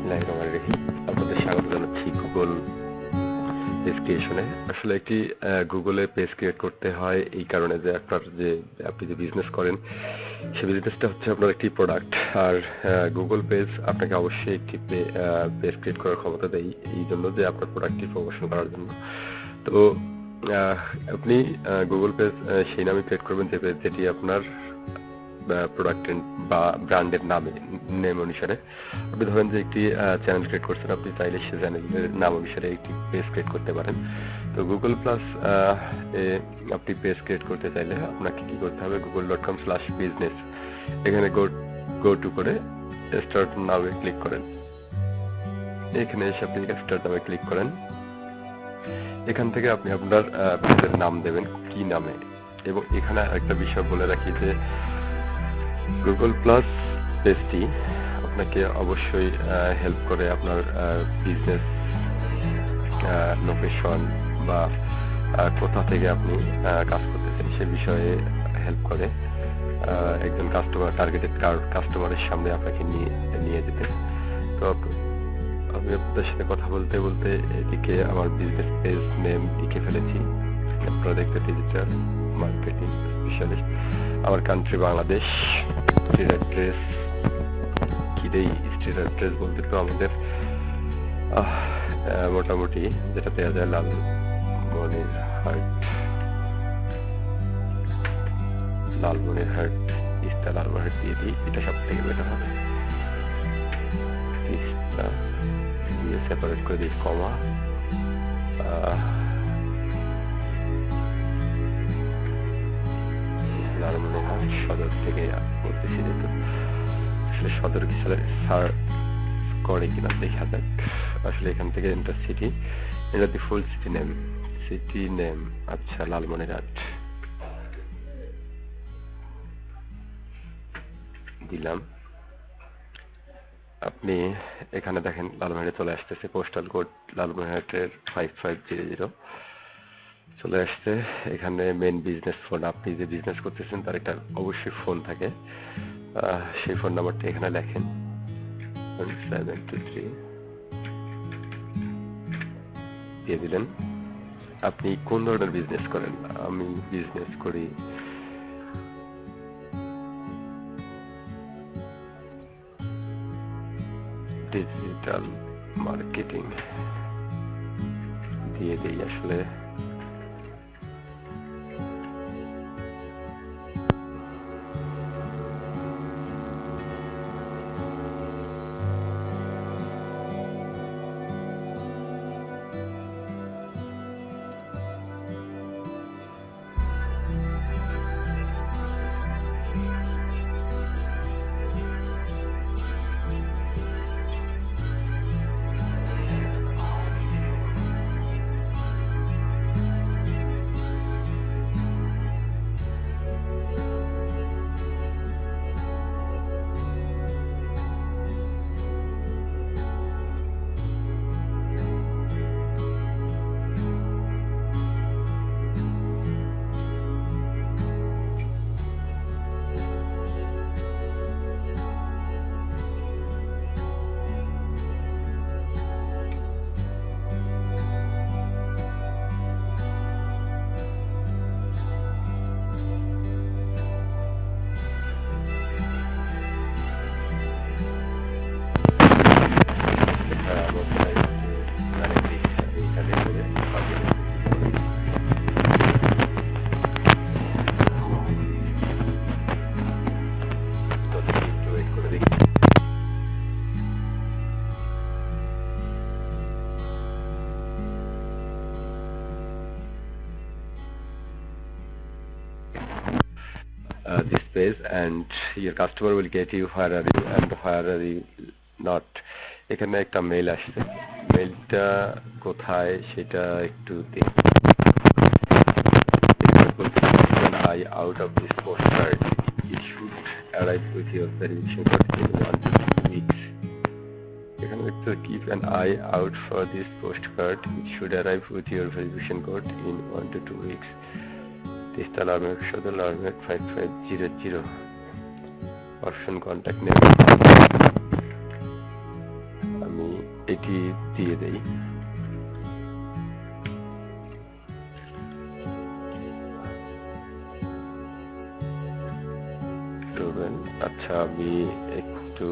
বিসমিল্লাহিররহমানিররহিম। আপনাদের স্বাগত জানাচ্ছি গুগল পেজ ক্রিয়েশনে। আসলে একটি গুগলে পেজ ক্রিয়েট করতে হয় এই কারণে যে আপনি যে বিজনেস করেন সেই বিজনেসটা হচ্ছে আপনার একটি প্রোডাক্ট। আর গুগল পেজ আপনাকে অবশ্যই একটি পেজ ক্রিয়েট করার ক্ষমতা দেয় এই জন্য যে আপনার প্রোডাক্টটি প্রমোশন করার জন্য। তো আপনি গুগল পেজ সেই নামে ক্রিয়েট করবেন যেটি আপনার প্রোডাক্ট বা ব্র্যান্ডের নেম অনুসারে। আপনি ধরেন যে একটি চ্যানেল ক্রিয়েট করছেন, আপনি চাইলে সে চ্যানেলের নাম অনুসারে একটি পেজ ক্রিয়েট করতে পারেন। তো গুগল প্লাস আপনি পেজ ক্রিয়েট করতে চাইলে আপনাকে কি করতে হবে, google.com/business এখানে গো টু করে স্টার্ট নামে ক্লিক করেন। এখানে এসে আপনি স্টার্ট নামে ক্লিক করেন। এখান থেকে আপনি আপনার পেজের নাম দেবেন কি নামে। এবং এখানে একটা বিষয় বলে রাখি যে গুগল প্লাস পেজটি আপনাকে অবশ্যই হেল্প করে আপনার বিজনেস লোকেশন বা কোথা থেকে আপনি কাজ করতেছেন সে বিষয়ে হেল্প করে একজন টার্গেটেড কাস্টমারের সামনে আপনাকে নিয়ে যেতে। তো আমি আপনাদের সাথে কথা বলতে বলতে এদিকে আমার বিজনেস পেজ নেম লিখে ফেলেছি। আপনারা দেখতে ডিজিটাল মার্কেটিং স্পেশালিস্ট, আমার country Bangladesh, street address street address বলতে তো আমাদের মোটামুটি যেটা দেওয়া যায় লালমনিরহাট তিস্তা লালমনিরহাট দিয়ে দিই, এটা সব থেকে বেটার হবে। তিস্তা দিয়ে সেপারেট করে দিই কমা, লালমনিরহাট সদর থেকে বলতেছি, যেহেতু আসলে সদর কিছু সার করে কিনা দেখা যাক। আসলে এখান থেকে এন্টার সিটি, এটা দি ফুল সিটি নেম। আচ্ছা, লালমনিরহাট দিলাম। আপনি এখানে দেখেন লালমনিরহাট চলে আসতেছে, পোস্টাল কোড লালমনিরহাটের 5500 চলে আসছে। এখানে মেন বিজনেস ফোন, আপনি যে বিজনেস করতেছেন তার একটা অবশ্যই ফোন থাকে, সেই ফোন নাম্বারটা এখানে লেখেন 723 দিয়ে দিলেন। আপনি কোন ধরনের বিজনেস করেন? আমি বিজনেস করি ডিজিটাল মার্কেটিং দিয়ে দিই। আসলে this page and your customer will get you where are you and where are you not। এখানে একটা মেইল আসছে, মেইলটা কোথায় সেটা একটু দেখি। I out of this postcard, it should arrive with your verification code in 1 to 2 weeks। এখানে দেখতে keep an eye out for this postcard, it should arrive with your verification code in 1 to 2 weeks। Teesta Lalmonirhat সদর Lalmonirhat 5500। Option contact name, আমি এটি দিয়ে দেই। আচ্ছা, আমি একটু